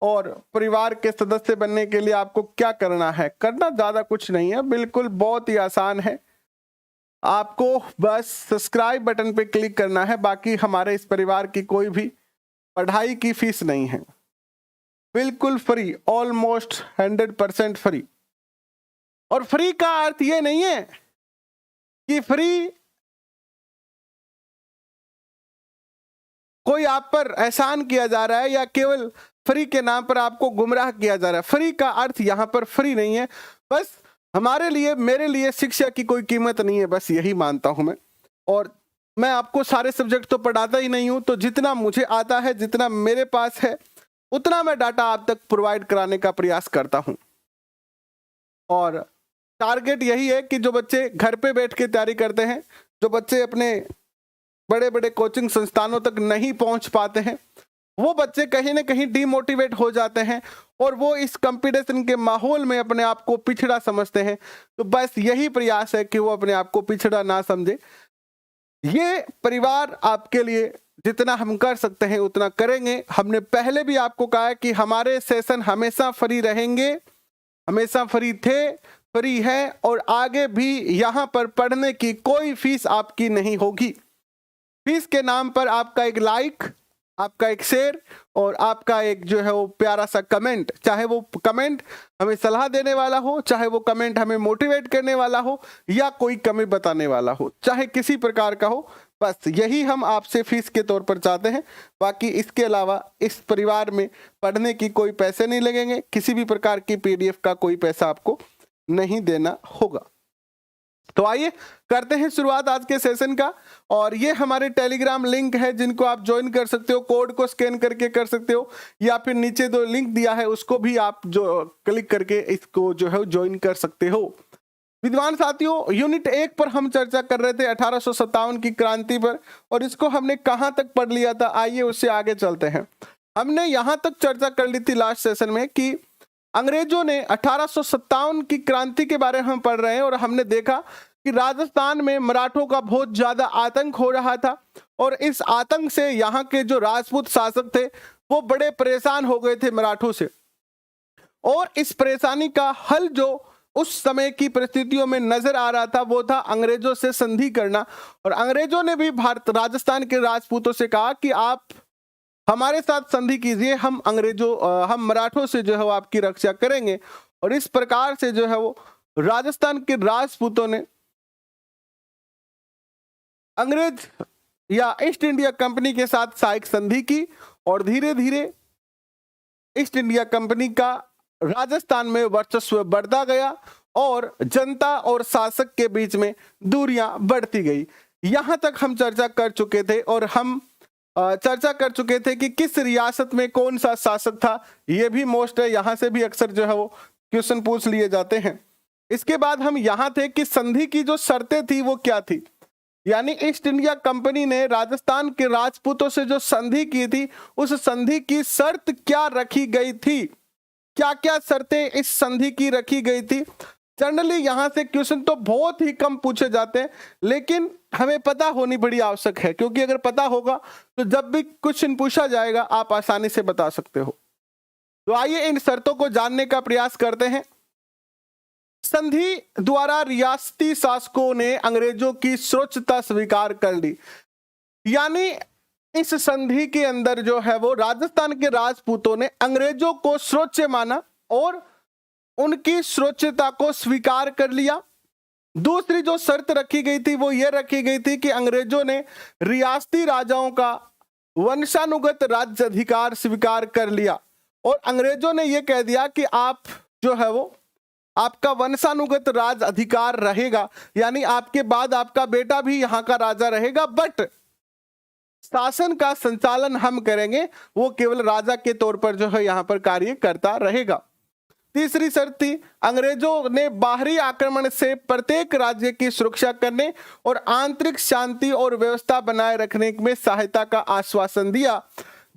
और परिवार के सदस्य बनने के लिए आपको क्या करना है? करना ज़्यादा कुछ नहीं है, बिल्कुल बहुत ही आसान है। आपको बस सब्सक्राइब बटन पे क्लिक करना है। बाकी हमारे इस परिवार की कोई भी पढ़ाई की फीस नहीं है, बिल्कुल फ्री, ऑलमोस्ट 100% फ्री। और फ्री का अर्थ ये नहीं है कि फ्री कोई आप पर एहसान किया जा रहा है या केवल फ्री के नाम पर आपको गुमराह किया जा रहा है। फ्री का अर्थ यहाँ पर फ्री नहीं है, बस हमारे लिए, मेरे लिए शिक्षा की कोई कीमत नहीं है, बस यही मानता हूं मैं। और मैं आपको सारे सब्जेक्ट तो पढ़ाता ही नहीं हूं, तो जितना मुझे आता है, जितना मेरे पास है, उतना मैं डाटा आप तक प्रोवाइड कराने का प्रयास करता हूं। और टारगेट यही है कि जो बच्चे घर पे बैठ के तैयारी करते हैं, जो बच्चे अपने बड़े बड़े कोचिंग संस्थानों तक नहीं पहुंच पाते हैं, वो बच्चे कहीं ना कहीं डीमोटिवेट हो जाते हैं और वो इस कंपटीशन के माहौल में अपने आप को पिछड़ा समझते हैं। तो बस यही प्रयास है कि वो अपने आप को पिछड़ा ना समझे। ये परिवार आपके लिए जितना हम कर सकते हैं उतना करेंगे। हमने पहले भी आपको कहा है कि हमारे सेशन हमेशा फ्री रहेंगे, हमेशा फ्री थे, फ्री है और आगे भी यहाँ पर पढ़ने की कोई फीस आपकी नहीं होगी। फीस के नाम पर आपका एक लाइक, आपका एक शेयर और आपका एक जो है वो प्यारा सा कमेंट, चाहे वो कमेंट हमें सलाह देने वाला हो, चाहे वो कमेंट हमें मोटिवेट करने वाला हो या कोई कमी बताने वाला हो, चाहे किसी प्रकार का हो, बस यही हम आपसे फीस के तौर पर चाहते हैं। बाकी इसके अलावा इस परिवार में पढ़ने की कोई पैसे नहीं लगेंगे, किसी भी प्रकार की पीडीएफ का कोई पैसा आपको नहीं देना होगा। तो आइए करते हैं शुरुआत आज के सेशन का। और ये हमारे टेलीग्राम लिंक है जिनको आप ज्वाइन कर सकते हो, कोड को स्कैन करके कर सकते हो या फिर नीचे जो लिंक दिया है उसको भी आप जो क्लिक करके इसको जो है ज्वाइन कर सकते हो। विद्वान साथियों, यूनिट 1 पर हम चर्चा कर रहे थे 1857 की क्रांति पर, और इसको हमने कहां तक पढ़ लिया था, आइए उससे आगे चलते हैं। हमने यहां तक चर्चा कर ली थी लास्ट सेशन में कि अंग्रेजों ने 1857 की क्रांति के बारे में हम पढ़ रहे हैं और हमने देखा कि राजस्थान में मराठों का बहुत ज्यादा आतंक हो रहा था और इस आतंक से यहाँ के जो राजपूत शासक थे वो बड़े परेशान हो गए थे मराठों से। और इस परेशानी का हल जो उस समय की परिस्थितियों में नजर आ रहा था वो था अंग्रेजों से संधि करना। और अंग्रेजों ने भी राजस्थान के राजपूतों से कहा कि आप हमारे साथ संधि कीजिए, हम मराठों से जो है वो आपकी रक्षा करेंगे। और इस प्रकार से जो है वो राजस्थान के राजपूतों ने अंग्रेज या ईस्ट इंडिया कंपनी के साथ सहायक संधि की और धीरे धीरे ईस्ट इंडिया कंपनी का राजस्थान में वर्चस्व बढ़ता गया और जनता और शासक के बीच में दूरियां बढ़ती गई। यहां तक हम चर्चा कर चुके थे और हम चर्चा कर चुके थे कि किस रियासत में कौन सा शासक था। यह भी मोस्ट है, यहां से भी अक्सर जो है वो क्वेश्चन पूछ लिए जाते हैं। इसके बाद हम यहां थे कि संधि की जो शर्तें थी वो क्या थी, यानी ईस्ट इंडिया कंपनी ने राजस्थान के राजपूतों से जो संधि की थी उस संधि की शर्त क्या रखी गई थी, क्या क्या शर्तें इस संधि की रखी गई थी। जनरली यहां से क्वेश्चन तो बहुत ही कम पूछे जाते हैं, लेकिन हमें पता होनी बड़ी आवश्यक है, क्योंकि अगर पता होगा तो जब भी क्वेश्चन पूछा जाएगा आप आसानी से बता सकते हो। तो आइए इन शर्तों को जानने का प्रयास करते हैं। संधि द्वारा रियासती शासकों ने अंग्रेजों की सर्वोच्चता स्वीकार कर ली, यानी इस संधि के अंदर जो है वो राजस्थान के राजपूतों ने अंग्रेजों को सर्वोच्च माना और उनकी सर्वोच्चता को स्वीकार कर लिया। दूसरी जो शर्त रखी गई थी वो ये रखी गई थी कि अंग्रेजों ने रियासती राजाओं का वंशानुगत राज्य अधिकार स्वीकार कर लिया और अंग्रेजों ने यह कह दिया कि आप जो है वो आपका वंशानुगत राज अधिकार रहेगा, यानी आपके बाद आपका बेटा भी यहाँ का राजा रहेगा, बट शासन का संचालन हम करेंगे, वो केवल राजा के तौर पर जो है यहाँ पर कार्य करता रहेगा। तीसरी शर्त थी, अंग्रेजों ने बाहरी आक्रमण से प्रत्येक राज्य की सुरक्षा करने और आंतरिक शांति और व्यवस्था बनाए रखने में सहायता का आश्वासन दिया।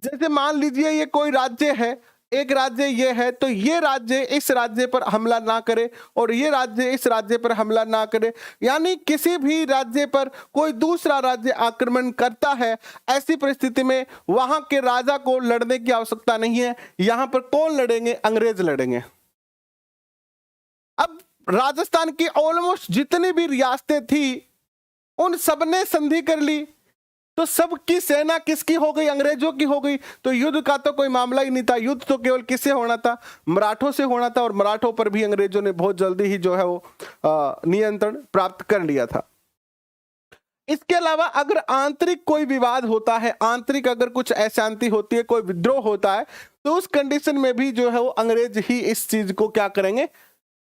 जैसे मान लीजिए ये कोई राज्य है एक राज्य ये है तो ये राज्य इस राज्य पर हमला ना करे और ये राज्य इस राज्य पर हमला ना करे, यानी किसी भी राज्य पर कोई दूसरा राज्य आक्रमण करता है, ऐसी परिस्थिति में वहां के राजा को लड़ने की आवश्यकता नहीं है। यहां पर कौन लड़ेंगे? अंग्रेज लड़ेंगे। अब राजस्थान की ऑलमोस्ट जितनी भी रियासतें थी उन सबने संधि कर ली, तो सबकी सेना किसकी हो गई? अंग्रेजों की हो गई। तो युद्ध का तो कोई मामला ही नहीं था, युद्ध तो केवल किससे होना था? मराठों से होना था, और मराठों पर भी अंग्रेजों ने बहुत जल्दी ही जो है वो नियंत्रण प्राप्त कर लिया था। इसके अलावा अगर आंतरिक कोई विवाद होता है, आंतरिक अगर कुछ अशांति होती है, कोई विद्रोह होता है, तो उस कंडीशन में भी जो है वो अंग्रेज ही इस चीज को क्या करेंगे?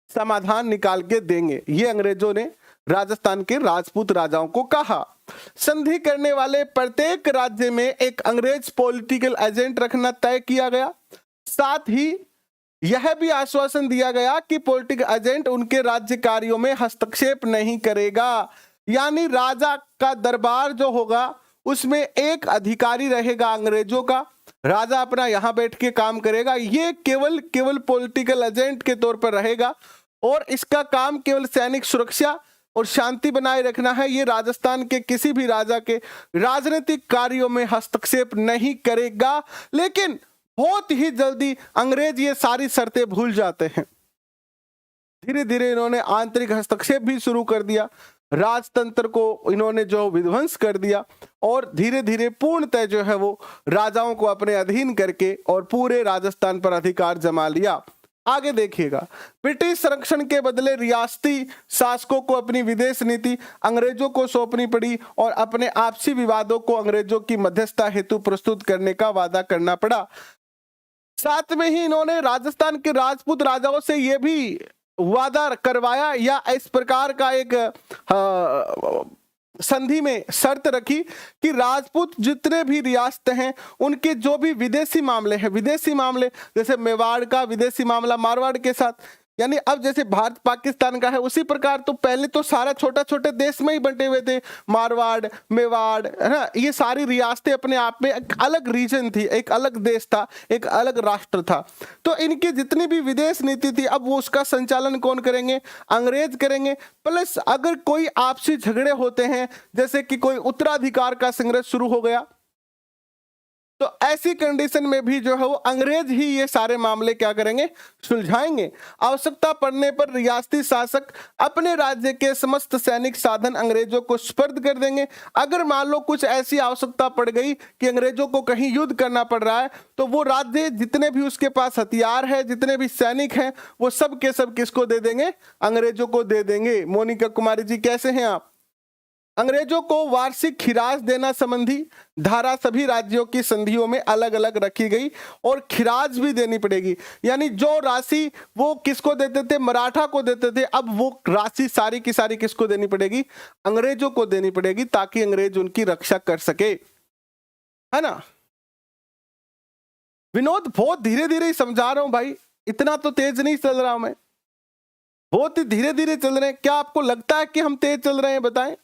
समाधान निकाल के देंगे। ये अंग्रेजों ने राजस्थान के राजपूत राजाओं को कहा। संधि करने वाले प्रत्येक राज्य में एक अंग्रेज पॉलिटिकल एजेंट रखना तय किया गया। साथ ही यह भी आश्वासन दिया गया कि पॉलिटिकल एजेंट उनके राज्य कार्यों में हस्तक्षेप नहीं करेगा। यानी राजा का दरबार जो होगा उसमें एक अधिकारी रहेगा अंग्रेजों का, राजा अपना यहां बैठ के काम करेगा, ये केवल पॉलिटिकल एजेंट के तौर पर रहेगा और इसका काम केवल सैनिक सुरक्षा और शांति बनाए रखना है। ये राजस्थान के किसी भी राजा के राजनीतिक कार्यों में हस्तक्षेप नहीं करेगा। लेकिन बहुत ही जल्दी अंग्रेज ये सारी शर्तें भूल जाते हैं। धीरे धीरे इन्होंने आंतरिक हस्तक्षेप भी शुरू कर दिया, राजतंत्र को इन्होंने जो विध्वंस कर दिया और धीरे धीरे पूर्णतः जो है वो राजाओं को अपने अधीन करके और पूरे राजस्थान पर अधिकार जमा लिया। आगे देखिएगा, ब्रिटिश संरक्षण के बदले रियासती शासकों को अपनी विदेश नीति अंग्रेजों को सौंपनी पड़ी और अपने आपसी विवादों को अंग्रेजों की मध्यस्थता हेतु प्रस्तुत करने का वादा करना पड़ा। साथ में ही इन्होंने राजस्थान के राजपूत राजाओं से यह भी वादा करवाया या इस प्रकार का एक संधि में शर्त रखी कि राजपूत जितने भी रियासतें हैं उनके जो भी विदेशी मामले हैं, विदेशी मामले जैसे मेवाड़ का विदेशी मामला मारवाड़ के साथ, यानी अब जैसे भारत पाकिस्तान का है उसी प्रकार तो पहले तो सारा छोटा छोटे देश में ही बंटे हुए थे, मारवाड़ मेवाड़ है ना, ये सारी रियासतें अपने आप में एक अलग रीजन थी, एक अलग देश था, एक अलग राष्ट्र था। तो इनकी जितनी भी विदेश नीति थी अब वो उसका संचालन कौन करेंगे? अंग्रेज करेंगे। प्लस अगर कोई आपसी झगड़े होते हैं जैसे कि कोई उत्तराधिकार का संघर्ष शुरू हो गया तो ऐसी कंडीशन में भी जो है वो अंग्रेज ही ये सारे मामले क्या करेंगे? सुलझाएंगे। आवश्यकता पड़ने पर रियासती शासक अपने राज्य के समस्त सैनिक साधन अंग्रेजों को सुपर्द कर देंगे। अगर मान लो कुछ ऐसी आवश्यकता पड़ गई कि अंग्रेजों को कहीं युद्ध करना पड़ रहा है तो वो राज्य जितने भी उसके पास हथियार है, जितने भी सैनिक हैं, वो सब के सब किसको दे देंगे? अंग्रेजों को दे देंगे। मोनिका कुमारी जी कैसे हैं आप? अंग्रेजों को वार्षिक खिराज देना संबंधी धारा सभी राज्यों की संधियों में अलग अलग रखी गई और खिराज भी देनी पड़ेगी। यानी जो राशि वो किसको देते थे? मराठा को देते थे, अब वो राशि सारी की सारी किसको देनी पड़ेगी? अंग्रेजों को देनी पड़ेगी ताकि अंग्रेज उनकी रक्षा कर सके, है ना। विनोद बहुत धीरे धीरे ही समझा रहा हूं भाई, इतना तो तेज नहीं चल रहा हूं मैं, बहुत ही धीरे धीरे चल रहे हैं। क्या आपको लगता है कि हम तेज चल रहे हैं? बताएं।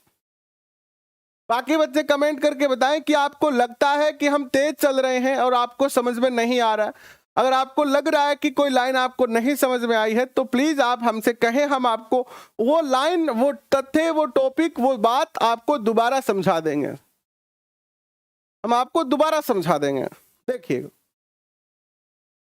बाकी बच्चे कमेंट करके बताएं कि आपको लगता है कि हम तेज चल रहे हैं और आपको समझ में नहीं आ रहा है। अगर आपको लग रहा है कि कोई लाइन आपको नहीं समझ में आई है तो प्लीज आप हमसे कहें, हम आपको वो लाइन, वो तथ्य, वो टॉपिक, वो बात आपको दोबारा समझा देंगे, हम आपको दोबारा समझा देंगे। देखिए,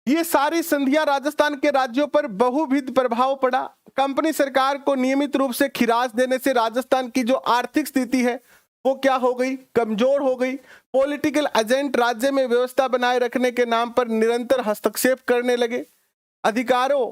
ये सारी संधियां राजस्थान के राज्यों पर बहुविध प्रभाव पड़ा। कंपनी सरकार को नियमित रूप से खिराज देने से राजस्थान की जो आर्थिक स्थिति है वो क्या हो गई? कमजोर हो गई। पॉलिटिकल एजेंट राज्य में व्यवस्था बनाए रखने के नाम पर निरंतर हस्तक्षेप करने लगे। अधिकारों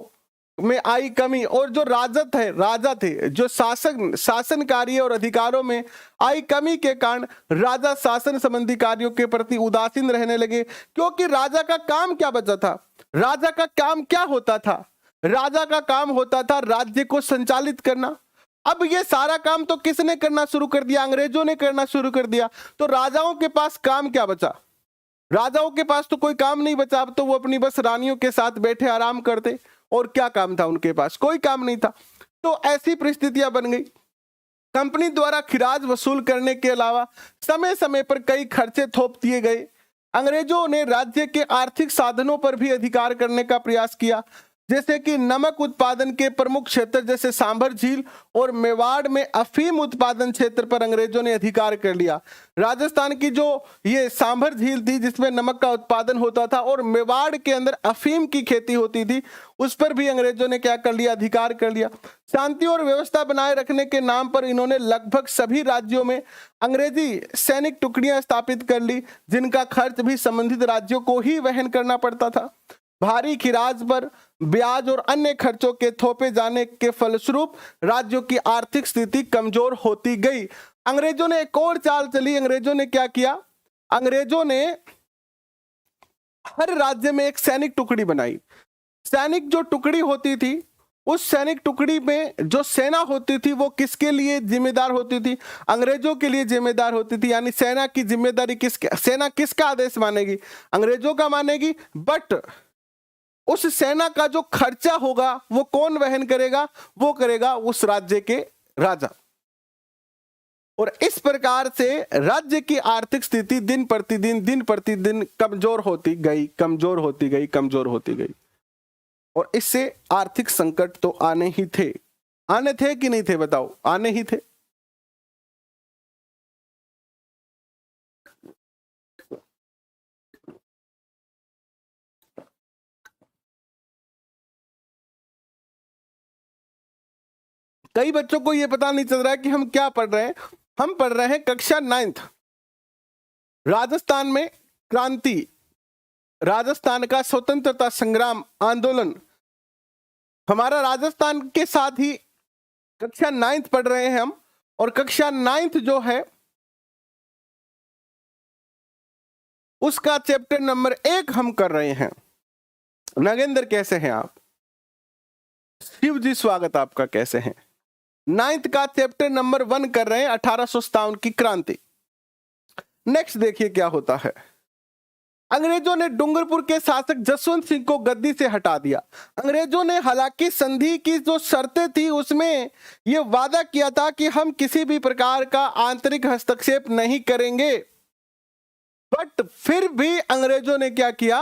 में आई कमी और जो राजा थे जो शासन कार्य और अधिकारों में आई कमी के कारण राजा शासन संबंधी कार्यों के प्रति उदासीन रहने लगे। क्योंकि राजा का काम क्या बचा था? राजा का काम क्या होता था? राजा का काम होता था राज्य को संचालित करना। अब ये सारा काम तो किसने करना शुरू कर दिया? अंग्रेजों ने करना शुरू कर दिया। तो राजाओं के पास काम क्या बचा? राजाओं के पास तो कोई काम नहीं बचा। अब तो वो अपनी बस रानियों के साथ बैठे आराम करते, और क्या काम था उनके पास? कोई काम नहीं था। तो ऐसी परिस्थितियां बन गई। कंपनी द्वारा खिराज वसूल करने के अलावा समय समय पर कई खर्चे थोप दिए गए। अंग्रेजों ने राज्य के आर्थिक साधनों पर भी अधिकार करने का प्रयास किया, जैसे कि नमक उत्पादन के प्रमुख क्षेत्र जैसे सांभर झील और मेवाड़ में अफीम उत्पादन क्षेत्र पर अंग्रेजों ने अधिकार कर लिया। राजस्थान की जो ये सांभर झील थी जिसमें नमक का उत्पादन होता था और मेवाड़ के अंदर अफीम की खेती होती थी, उस पर भी अंग्रेजों ने क्या कर लिया, अधिकार कर लिया। शांति और व्यवस्था बनाए रखने के नाम पर इन्होंने लगभग सभी राज्यों में अंग्रेजी सैनिक टुकड़ियां स्थापित कर ली, जिनका खर्च भी संबंधित राज्यों को ही वहन करना पड़ता था। भारी खिराज पर ब्याज और अन्य खर्चों के थोपे जाने के फलस्वरूप राज्यों की आर्थिक स्थिति कमजोर होती गई। अंग्रेजों ने एक और चाल चली। अंग्रेजों ने क्या किया, अंग्रेजों ने हर राज्य में एक सैनिक टुकड़ी बनाई। सैनिक जो टुकड़ी होती थी, उस सैनिक टुकड़ी में जो सेना होती थी वो किसके लिए जिम्मेदार होती थी, अंग्रेजों के लिए जिम्मेदार होती थी। यानी सेना की जिम्मेदारी सेना किसका आदेश मानेगी, अंग्रेजों का मानेगी। बट उस सेना का जो खर्चा होगा वो कौन वहन करेगा, वो करेगा उस राज्य के राजा। और इस प्रकार से राज्य की आर्थिक स्थिति दिन प्रतिदिन कमजोर होती गई। और इससे आर्थिक संकट तो आने ही थे। आने थे कि नहीं थे, बताओ, आने ही थे। कई बच्चों को यह पता नहीं चल रहा है कि हम क्या पढ़ रहे हैं। हम पढ़ रहे हैं कक्षा 9th, राजस्थान में क्रांति, राजस्थान का स्वतंत्रता संग्राम आंदोलन। हमारा राजस्थान के साथ ही कक्षा 9th पढ़ रहे हैं हम। और कक्षा 9th जो है उसका चैप्टर नंबर 1 हम कर रहे हैं। नागेंद्र कैसे हैं आप? शिव जी स्वागत आपका, कैसे हैं? 9th का चैप्टर नंबर 1 कर रहे हैं, 1857 की क्रांति। नेक्स्ट देखिए क्या होता है। अंग्रेजों ने डूंगरपुर के शासक जसवंत सिंह को गद्दी से हटा दिया। अंग्रेजों ने हालांकि संधि की जो शर्तें थी उसमें यह वादा किया था कि हम किसी भी प्रकार का आंतरिक हस्तक्षेप नहीं करेंगे, बट फिर भी अंग्रेजों ने क्या किया,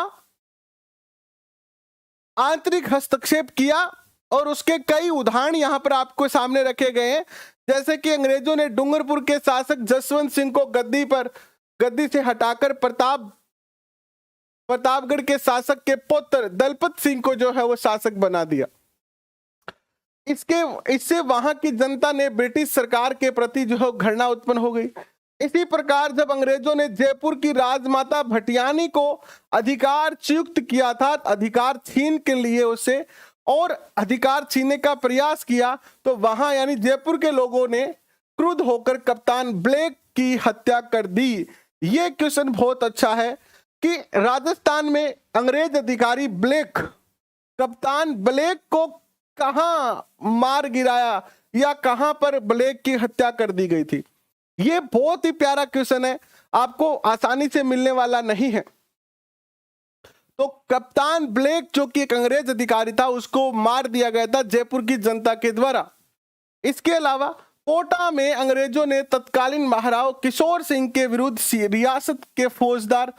आंतरिक हस्तक्षेप किया। और उसके कई उदाहरण यहां पर आपको सामने रखे गए हैं। जैसे कि अंग्रेजों ने डूंगरपुर के शासक जसवंत सिंह को गद्दी से हटाकर प्रतापगढ़ के शासक के पुत्र दलपत सिंह को जो है वो शासक बना दिया। इससे वहां की जनता ने ब्रिटिश सरकार के प्रति जो है घृणा उत्पन्न हो गई। इसी प्रकार जब अंग्रेजों ने जयपुर की राजमाता भटियानी को अधिकार च्युत किया था, अधिकार छीन के लिए उसे और अधिकार छीनने का प्रयास किया, तो वहां यानी जयपुर के लोगों ने क्रुद्ध होकर कप्तान ब्लेक की हत्या कर दी। यह क्वेश्चन बहुत अच्छा है कि राजस्थान में अंग्रेज अधिकारी ब्लेक, कप्तान ब्लेक को कहां मार गिराया या कहां पर ब्लेक की हत्या कर दी गई थी। यह बहुत ही प्यारा क्वेश्चन है, आपको आसानी से मिलने वाला नहीं है। तो कप्तान ब्लेक जो कि एक अंग्रेज अधिकारी था, उसको मार दिया गया था जयपुर की जनता के द्वारा। इसके अलावा कोटा में अंग्रेजों ने तत्कालीन महाराव किशोर सिंह के विरुद्ध रियासत के फौजदार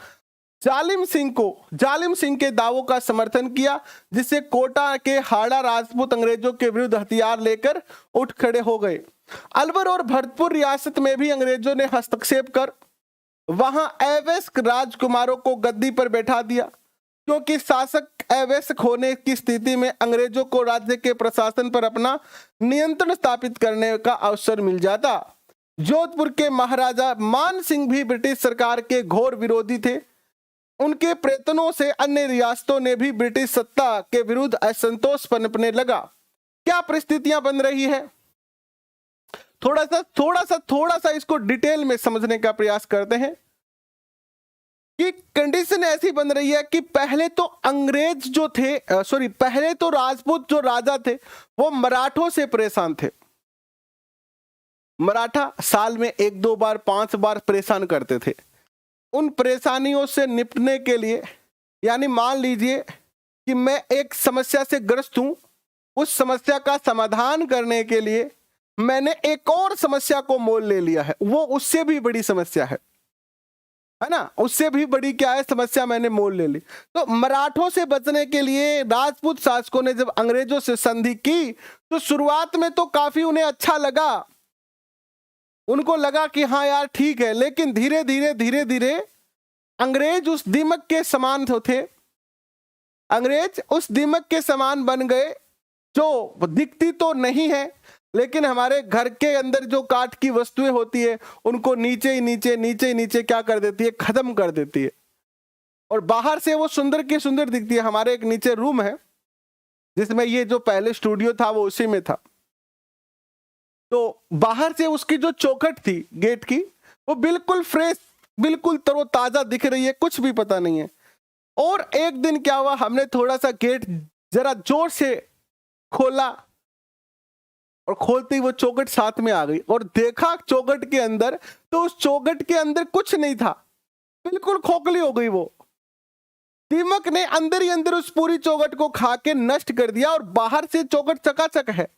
जालिम सिंह के दावों का समर्थन किया, जिससे कोटा के हाड़ा राजपूत अंग्रेजों के विरुद्ध हथियार लेकर उठ खड़े हो गए। अलवर और भरतपुर रियासत में भी अंग्रेजों ने हस्तक्षेप कर वहां अवयस्क राजकुमारों को गद्दी पर बैठा दिया, क्योंकि शासक अवयस्क होने की स्थिति में अंग्रेजों को राज्य के प्रशासन पर अपना नियंत्रण स्थापित करने का अवसर मिल जाता। जोधपुर के महाराजा मान सिंह भी ब्रिटिश सरकार के घोर विरोधी थे। उनके प्रयत्नों से अन्य रियासतों ने भी ब्रिटिश सत्ता के विरुद्ध असंतोष पनपने लगा। क्या परिस्थितियां बन रही है, थोड़ा सा इसको डिटेल में समझने का प्रयास करते हैं कि कंडीशन ऐसी बन रही है कि पहले तो अंग्रेज जो थे, पहले तो राजपूत जो राजा थे वो मराठों से परेशान थे। मराठा साल में 1-2 बार 5 बार परेशान करते थे। उन परेशानियों से निपटने के लिए, यानी मान लीजिए कि मैं एक समस्या से ग्रस्त हूं, उस समस्या का समाधान करने के लिए मैंने एक और समस्या को मोल ले लिया है, वो उससे भी बड़ी समस्या है। है ना, उससे भी बड़ी क्या है समस्या मैंने मोल ले ली। तो मराठों से बचने के लिए राजपूत शासकों ने जब अंग्रेजों से संधि की तो शुरुआत में तो काफी उन्हें अच्छा लगा, उनको लगा कि हाँ यार ठीक है, लेकिन धीरे धीरे अंग्रेज उस दीमक के समान थे, अंग्रेज उस दीमक के समान बन गए जो दिखती तो नहीं है लेकिन हमारे घर के अंदर जो काठ की वस्तुएं होती है उनको नीचे ही नीचे क्या कर देती है, खत्म कर देती है। और बाहर से वो सुंदर की सुंदर दिखती है। हमारे एक नीचे रूम है जिसमें ये जो पहले स्टूडियो था वो उसी में था, तो बाहर से उसकी जो चौखट थी गेट की वो बिल्कुल फ्रेश, बिल्कुल तरोताजा दिख रही है, कुछ भी पता नहीं है। और एक दिन क्या हुआ, हमने थोड़ा सा गेट जरा जोर से खोला और खोलते ही वो चौखट साथ में आ गई और देखा चौखट के अंदर, तो उस चौखट के अंदर कुछ नहीं था, बिल्कुल खोखली हो गई। वो दीमक ने अंदर ही अंदर उस पूरी चौखट को खा के नष्ट कर दिया और बाहर से चौखट चकाचक है।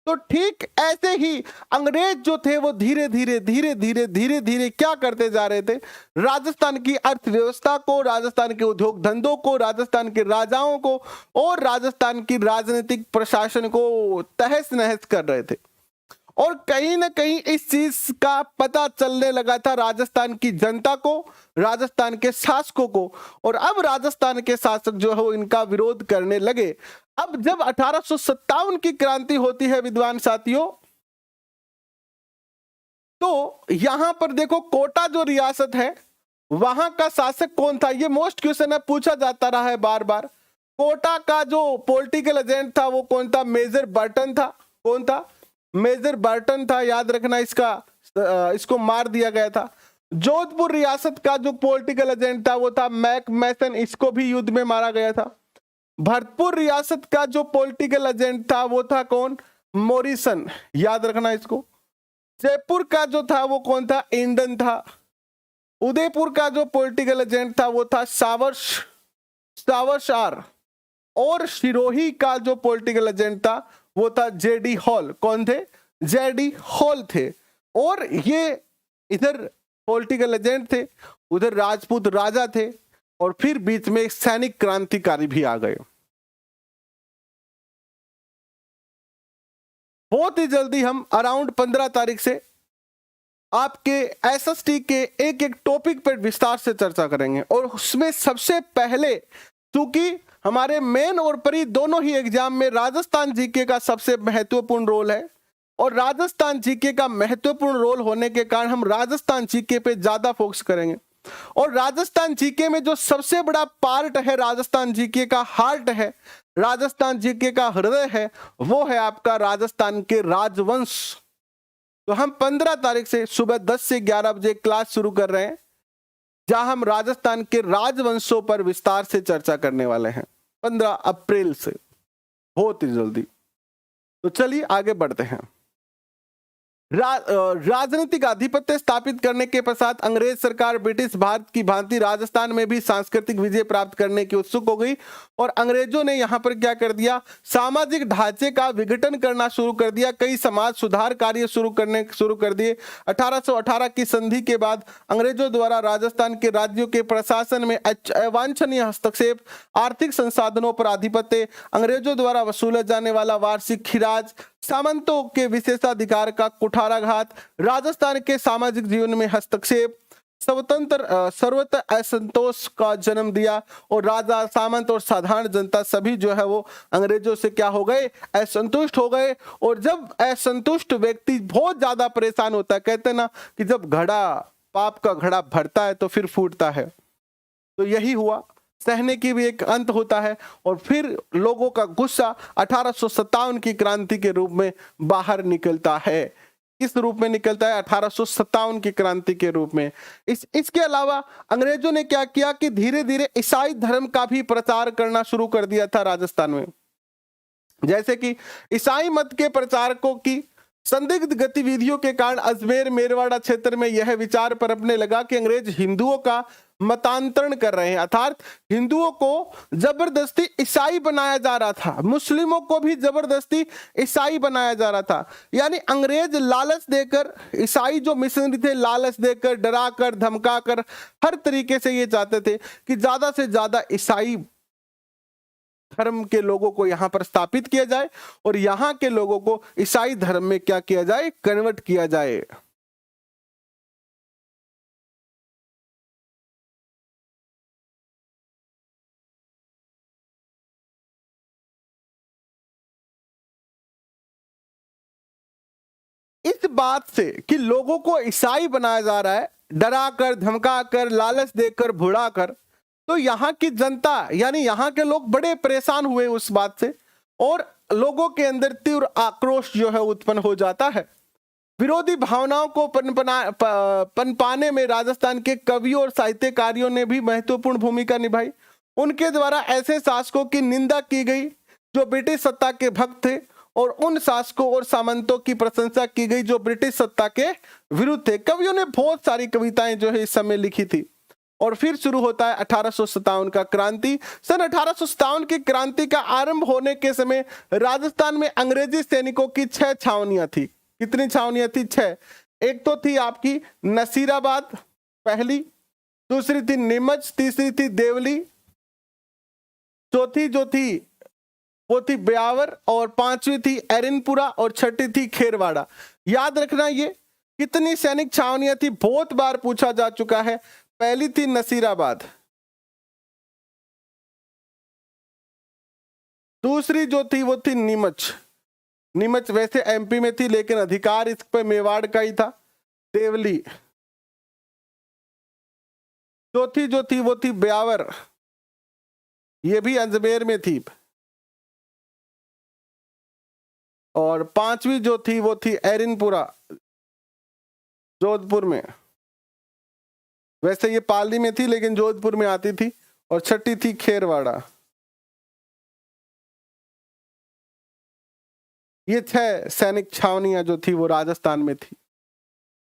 तो ठीक ऐसे ही अंग्रेज जो थे वो धीरे धीरे क्या करते जा रहे थे, राजस्थान की अर्थव्यवस्था को, राजस्थान के उद्योग धंधों को, राजस्थान के राजाओं को और राजस्थान की राजनीतिक प्रशासन को तहस नहस कर रहे थे। और कहीं ना कहीं इस चीज का पता चलने लगा था राजस्थान की जनता को, राजस्थान के शासकों को, और अब राजस्थान के शासक जो है वो इनका विरोध करने लगे। अब जब 1857 की क्रांति होती है विद्वान साथियों, तो यहां पर देखो कोटा जो रियासत है वहां का शासक कौन था, ये मोस्ट क्वेश्चन है, पूछा जाता रहा है बार बार। कोटा का जो पॉलिटिकल एजेंट था वो कौन था, मेजर बर्टन था। कौन था, मेजर बर्टन था, याद रखना इसको मार दिया गया था। जोधपुर रियासत का जो पॉलिटिकल एजेंट था वो था मैक मैसन, इसको भी युद्ध में मारा गया था। भरतपुर रियासत का जो पॉलिटिकल एजेंट था वो था कौन, मॉरिसन, याद रखना इसको। जयपुर का जो था वो कौन था, इंडन था। उदयपुर का जो पॉलिटिकल एजेंट था वो था सावरशार। और सिरोही का जो पॉलिटिकल एजेंट था वो था जेडी हॉल। कौन थे, जेडी हॉल थे। और ये इधर पॉलिटिकल एजेंट थे, उधर राजपूत राजा थे, और फिर बीच में एक सैनिक क्रांतिकारी भी आ गए। बहुत ही जल्दी हम अराउंड 15 तारीख से आपके एसएसटी के एक एक टॉपिक पर विस्तार से चर्चा करेंगे। और उसमें सबसे पहले, क्योंकि हमारे मेन और प्री दोनों ही एग्जाम में राजस्थान जीके का सबसे महत्वपूर्ण रोल है, और राजस्थान जीके का महत्वपूर्ण रोल होने के कारण हम राजस्थान जीके पे ज्यादा फोकस करेंगे। और राजस्थान जीके में जो सबसे बड़ा पार्ट है, राजस्थान जीके का हार्ट है, राजस्थान जीके का हृदय है, वो है आपका राजस्थान के राजवंश। तो हम 15 तारीख से सुबह 10 से 11 बजे क्लास शुरू कर रहे हैं, जहां हम राजस्थान के राजवंशों पर विस्तार से चर्चा करने वाले हैं 15 अप्रैल से, बहुत ही जल्दी। तो चलिए आगे बढ़ते हैं। राजनीतिक आधिपत्य स्थापित करने के पश्चात अंग्रेज सरकार ब्रिटिश भारत की भांति राजस्थान में भी सांस्कृतिक विजय प्राप्त करने की उत्सुक हो गई, और अंग्रेजों ने यहां पर क्या कर दिया, सामाजिक ढांचे का विघटन करना शुरू कर दिया, कई समाज सुधार कार्य शुरू कर दिए। 1818 की संधि के बाद अंग्रेजों द्वारा राजस्थान के राज्यों के प्रशासन में अवांछनीय हस्तक्षेप, आर्थिक संसाधनों पर आधिपत्य, अंग्रेजों द्वारा वसूला जाने वाला वार्षिक खिराज, सामंतों के विशेषाधिकार का कुठाराघात, राजस्थान के सामाजिक जीवन में हस्तक्षेप, सर्वत्र असंतोष का जन्म दिया, और राजा, सामंत और साधारण जनता सभी जो है वो अंग्रेजों से क्या हो गए, असंतुष्ट हो गए। और जब असंतुष्ट व्यक्ति बहुत ज्यादा परेशान होता है, कहते हैं ना कि जब घड़ा, पाप का घड़ा भरता है तो फिर फूटता है, तो यही हुआ। सहने की भी एक अंत होता है, और फिर लोगों का गुस्सा 1857 की क्रांति के रूप में बाहर निकलता है। किस रूप में निकलता है, 1857 की क्रांति के रूप में। इसके अलावा अंग्रेजों ने क्या किया कि धीरे धीरे ईसाई धर्म का भी प्रचार करना शुरू कर दिया था राजस्थान में। जैसे कि ईसाई मत के प्रचारकों की संदिग्ध गतिविधियों के कारण अजमेर मेरवाड़ा क्षेत्र में यह विचार पनपने लगा कि अंग्रेज हिंदुओं का मतांतरण कर रहे हैं, अर्थात हिंदुओं को जबरदस्ती ईसाई बनाया जा रहा था, मुस्लिमों को भी जबरदस्ती ईसाई बनाया जा रहा था। यानी अंग्रेज लालच देकर, ईसाई जो मिशनरी थे लालच देकर, डराकर, धमकाकर, हर तरीके से ये चाहते थे कि ज्यादा से ज्यादा ईसाई धर्म के लोगों को यहां पर स्थापित किया जाए और यहां के लोगों को ईसाई धर्म में क्या किया जाए, कन्वर्ट किया जाए। इस बात से कि लोगों को ईसाई बनाया जा रहा है, डराकर, धमकाकर, लालच देकर, भुड़ाकर, तो यहाँ की जनता यानी यहाँ के लोग बड़े परेशान हुए उस बात से और लोगों के अंदर तीव्र आक्रोश जो है उत्पन्न हो जाता है। विरोधी भावनाओं को पनपाने में राजस्थान के कवियों और साहित्यकारियों ने भी महत्वपूर्ण भूमिका निभाई। उनके द्वारा ऐसे शासकों की निंदा की गई जो ब्रिटिश सत्ता के भक्त थे और उन शासकों और सामंतों की प्रशंसा की गई जो ब्रिटिश सत्ता के विरुद्ध थे। कवियों ने बहुत सारी कविताएं जो है इस समय लिखी थी। और फिर शुरू होता है 1857 का क्रांति। सन 1857 की क्रांति का आरंभ होने के समय राजस्थान में अंग्रेजी सैनिकों की 6 छावनियां थी। कितनी छावनियां थी? 6। एक तो थी आपकी नसीराबाद पहली, दूसरी थी नीमच, तीसरी थी देवली, चौथी जो थी वो थी ब्यावर और पांचवी थी एरिनपुरा और छठी थी खेरवाड़ा। याद रखना ये कितनी सैनिक छावनियां थी, बहुत बार पूछा जा चुका है। पहली थी नसीराबाद, दूसरी जो थी वो थी नीमच। नीमच वैसे एमपी में थी लेकिन अधिकार इस पे मेवाड़ का ही था। देवली, चौथी जो थी वो थी ब्यावर, ये भी अजमेर में थी, और पांचवी जो थी वो थी एरिनपुरा जोधपुर में। वैसे ये पाली में थी लेकिन जोधपुर में आती थी। और छठी थी खेरवाड़ा। ये 6 सैनिक छावनियां जो थी वो राजस्थान में थी।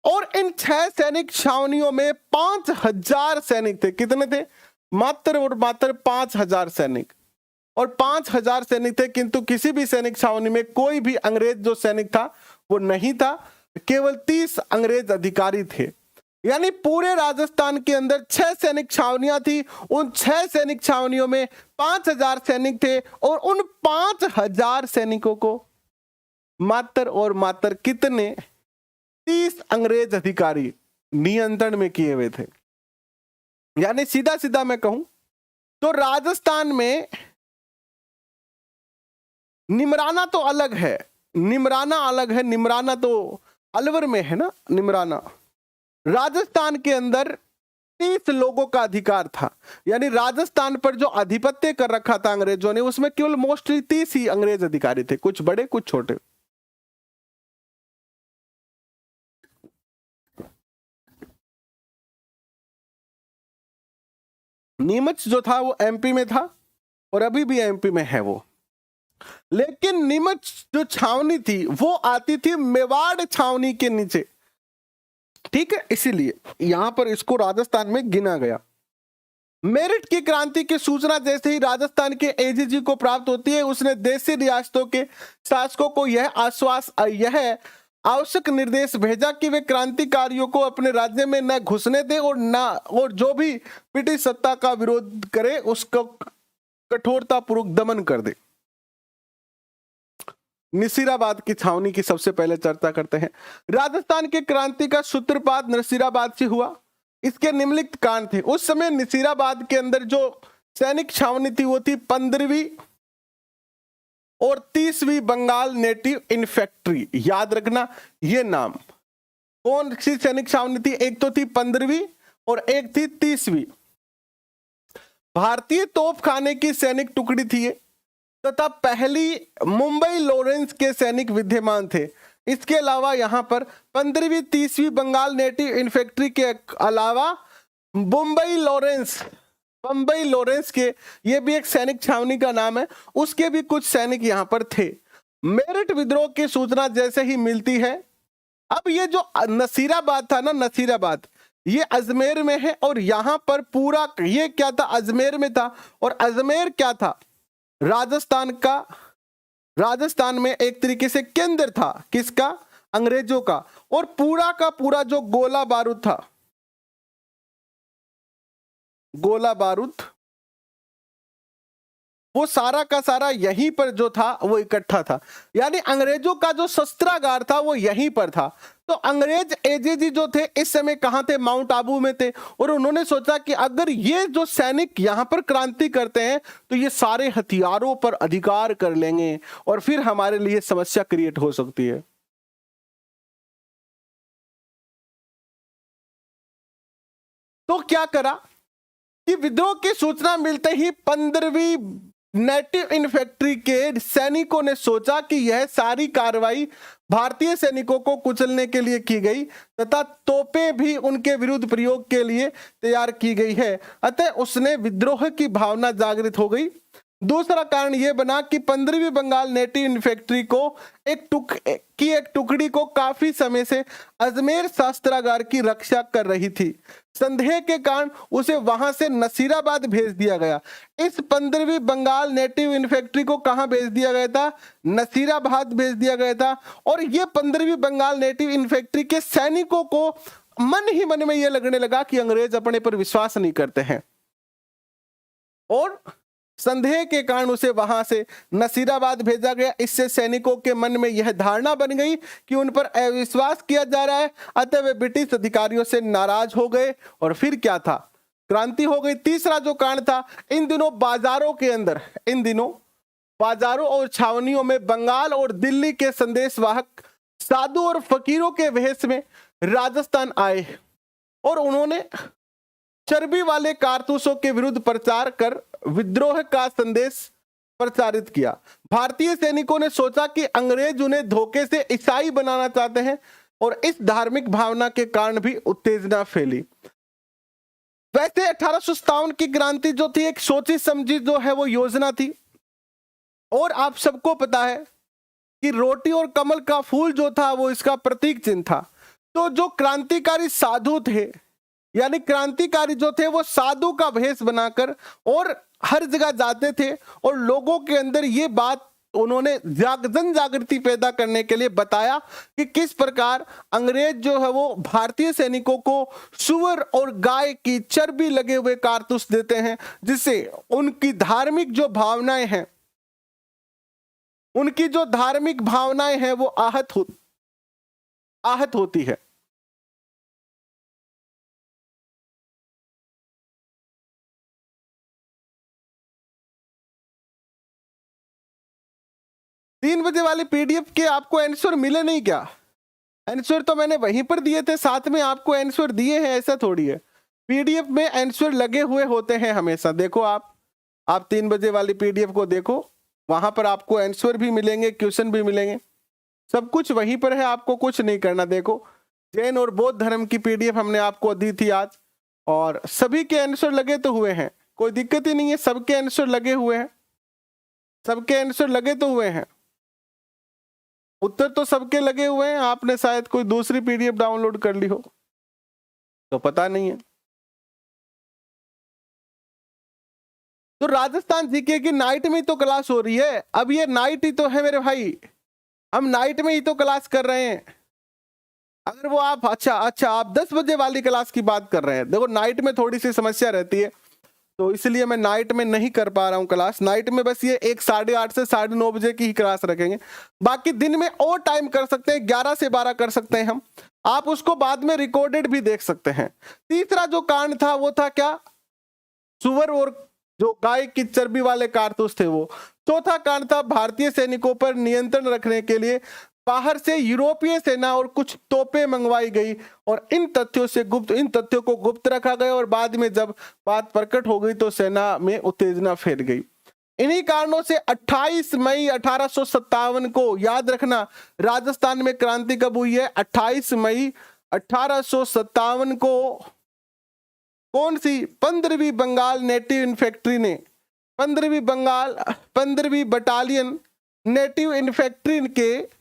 और इन 6 सैनिक छावनियों में 5000 सैनिक थे। कितने थे? मात्र और मात्र 5000 सैनिक। और 5000 सैनिक थे, किंतु किसी भी सैनिक छावनी में कोई भी अंग्रेज जो सैनिक था वो नहीं था। केवल 30 अंग्रेज अधिकारी थे। यानी पूरे राजस्थान के अंदर 6 सैनिक छावनियां थी। उन 6 सैनिक छावनियों में 5000 सैनिक थे और उन 5000 सैनिकों को मात्र और मात्र कितने? 30 अंग्रेज अधिकारी नियंत्रण में किए हुए थे। यानी सीधा सीधा मैं कहूं तो राजस्थान में निमराना तो अलग है, निमराना अलग है। निमराना तो अलवर में है ना। निमराना राजस्थान के अंदर 30 लोगों का अधिकार था। यानी राजस्थान पर जो आधिपत्य कर रखा था अंग्रेजों ने, उसमें केवल मोस्टली 30 ही अंग्रेज अधिकारी थे, कुछ बड़े कुछ छोटे। नीमच जो था वो एमपी में था और अभी भी एमपी में है वो। लेकिन नीमच जो छावनी थी वो आती थी मेवाड़ छावनी के नीचे। ठीक है, इसीलिए यहां पर इसको राजस्थान में गिना गया। मेरठ की क्रांति की सूचना जैसे ही राजस्थान के एजीजी को प्राप्त होती है, उसने देशी रियासतों के शासकों को यह आवश्यक निर्देश भेजा कि वे क्रांतिकारियों को अपने राज्य में न घुसने दे और जो भी ब्रिटिश सत्ता का विरोध करे उसको कठोरता पूर्वक दमन कर दे। नसीराबाद की छावनी की सबसे पहले चर्चा करते हैं। राजस्थान की क्रांति का सूत्रपात नसीराबाद से हुआ। इसके निम्नलिखित कारण थे। उस समय नसीराबाद के अंदर जो सैनिक छावनी थी वो थी 15वीं और 30वीं बंगाल नेटिव इन्फेंट्री। याद रखना ये नाम। कौन सी सैनिक छावनी थी? एक तो थी 15वीं और एक थी 30वीं। भारतीय तोपखाने की सैनिक टुकड़ी थी ये, तथा पहली मुंबई लॉरेंस के सैनिक विद्यमान थे। इसके अलावा यहां पर 15वीं 30वीं बंगाल नेटिव इन्फेंट्री के अलावा बम्बई लॉरेंस के, ये भी एक सैनिक छावनी का नाम है, उसके भी कुछ सैनिक यहां पर थे। मेरठ विद्रोह की सूचना जैसे ही मिलती है, अब ये जो नसीराबाद था ना, नसीराबाद ये अजमेर में है, और यहां पर पूरा ये क्या था, अजमेर में था। और अजमेर क्या था, राजस्थान का, राजस्थान में एक तरीके से केंद्र था, किसका, अंग्रेजों का। और पूरा का पूरा जो गोला बारूद था, गोला बारूद, वो सारा का सारा यहीं पर जो था वो इकट्ठा था। यानी अंग्रेजों का जो शस्त्रागार था वो यहीं पर था। तो अंग्रेज एजेजी जो थे इस समय कहां थे, माउंट आबू में थे। और उन्होंने सोचा कि अगर ये जो सैनिक यहां पर क्रांति करते हैं तो ये सारे हथियारों पर अधिकार कर लेंगे और फिर हमारे लिए समस्या क्रिएट हो सकती है। तो क्या करा कि विद्रोह की सूचना मिलते ही 15वीं नेटिव इन्फेंट्री के सैनिकों ने सोचा कि यह सारी कार्रवाई भारतीय सैनिकों को कुचलने के लिए की गई तथा तोपें भी उनके विरुद्ध प्रयोग के लिए तैयार की गई है। अतः उसने विद्रोह की भावना जागृत हो गई। दूसरा कारण यह बना कि 15वीं बंगाल नेटिव इन्फेंट्री को एक टुकड़ी को काफी समय से अजमेर शस्त्रागार की रक्षा कर रही थी। संदेह के कारण उसे वहां से नसीराबाद भेज दिया गया। इस 15वीं बंगाल नेटिव इन्फेंट्री को कहां भेज दिया गया था, नसीराबाद भेज दिया गया था। और ये 15वीं बंगाल नेटिव इन्फेंट्री के सैनिकों को मन ही मन में यह लगने लगा कि अंग्रेज अपने पर विश्वास नहीं करते हैं, और संदेह के कारण उसे वहां से नसीराबाद भेजा गया। इससे सैनिकों के मन में यह धारणा बन गई कि उन पर अविश्वास किया जा रहा है, अतः वे ब्रिटिश अधिकारियों से नाराज हो गए और फिर क्या था, क्रांति हो गई। तीसरा जो कारण था, इन दिनों बाजारों के अंदर, इन दिनों बाजारों और छावनियों में बंगाल और दिल्ली के संदेशवाहक साधु और फकीरों के वेश में राजस्थान आए और उन्होंने चर्बी वाले कारतूसों के विरुद्ध प्रचार कर विद्रोह का संदेश प्रचारित किया। भारतीय सैनिकों ने सोचा कि अंग्रेज उन्हें धोखे से ईसाई बनाना चाहते हैं और इस धार्मिक भावना के कारण भी उत्तेजना फैली। वैसे 1857 की क्रांति जो थी एक सोची समझी जो है वो योजना थी, और आप सबको पता है कि रोटी और कमल का फूल जो था वो इसका प्रतीक चिन्ह था। तो जो क्रांतिकारी साधु थे, यानी क्रांतिकारी जो थे वो साधु का भेष बनाकर और हर जगह जाते थे और लोगों के अंदर ये बात उन्होंने जन जागृति पैदा करने के लिए बताया कि किस प्रकार अंग्रेज जो है वो भारतीय सैनिकों को सुअर और गाय की चर्बी लगे हुए कारतूस देते हैं, जिससे उनकी धार्मिक जो भावनाएं हैं, उनकी जो धार्मिक भावनाएं हैं वो आहत होती है। तीन बजे वाली पीडीएफ के आपको आंसर मिले नहीं क्या? आंसर तो मैंने वहीं पर दिए थे, साथ में आपको आंसर दिए हैं, ऐसा थोड़ी है। पीडीएफ में आंसर लगे हुए होते हैं हमेशा। देखो आप 3 बजे वाली पीडीएफ को देखो, वहां पर आपको आंसर भी मिलेंगे, क्वेश्चन भी मिलेंगे, सब कुछ वहीं पर है, आपको कुछ नहीं करना। देखो जैन और बौद्ध धर्म की पीडीएफ हमने आपको दी थी आज, और सभी के आंसर लगे तो हुए हैं, कोई दिक्कत ही नहीं है, सबके आंसर लगे हुए हैं, सबके आंसर लगे तो हुए हैं, उत्तर तो सबके लगे हुए हैं। आपने शायद कोई दूसरी पीडीएफ डाउनलोड कर ली हो तो पता नहीं है। तो राजस्थान जीके की नाइट में ही तो क्लास हो रही है, अब ये नाइट ही तो है मेरे भाई, हम नाइट में ही तो क्लास कर रहे हैं। अगर वो आप अच्छा आप 10 बजे वाली क्लास की बात कर रहे हैं, देखो नाइट में थोड़ी सी समस्या रहती है, तो इसलिए मैं नाइट में नहीं कर पा रहा हूं क्लास। नाइट में बस ये 8:30 से 9:30 बजे की ही क्लास रखेंगे, बाकी दिन में और टाइम कर सकते हैं, 11 से 12 कर सकते हैं हम, आप उसको बाद में रिकॉर्डेड भी देख सकते हैं। तीसरा जो कारण था वो था क्या, सुअर और जो गाय की चर्बी वाले कारतूस थे वो। चौथा कारण था भारतीय सैनिकों पर नियंत्रण रखने के लिए बाहर से यूरोपीय सेना और कुछ तोपें मंगवाई गई, और इन तथ्यों को गुप्त रखा गया, और बाद में जब बात प्रकट हो गई तो सेना में उत्तेजना फैल गई। इन्हीं कारणों से 28 मई 1857 को, याद रखना राजस्थान में क्रांति कब हुई है, 28 मई 1857 को कौन सी 15वीं बंगाल नेटिव इन्फेंट्री ने 15वीं बटालियन नेटिव इन्फेंट्री के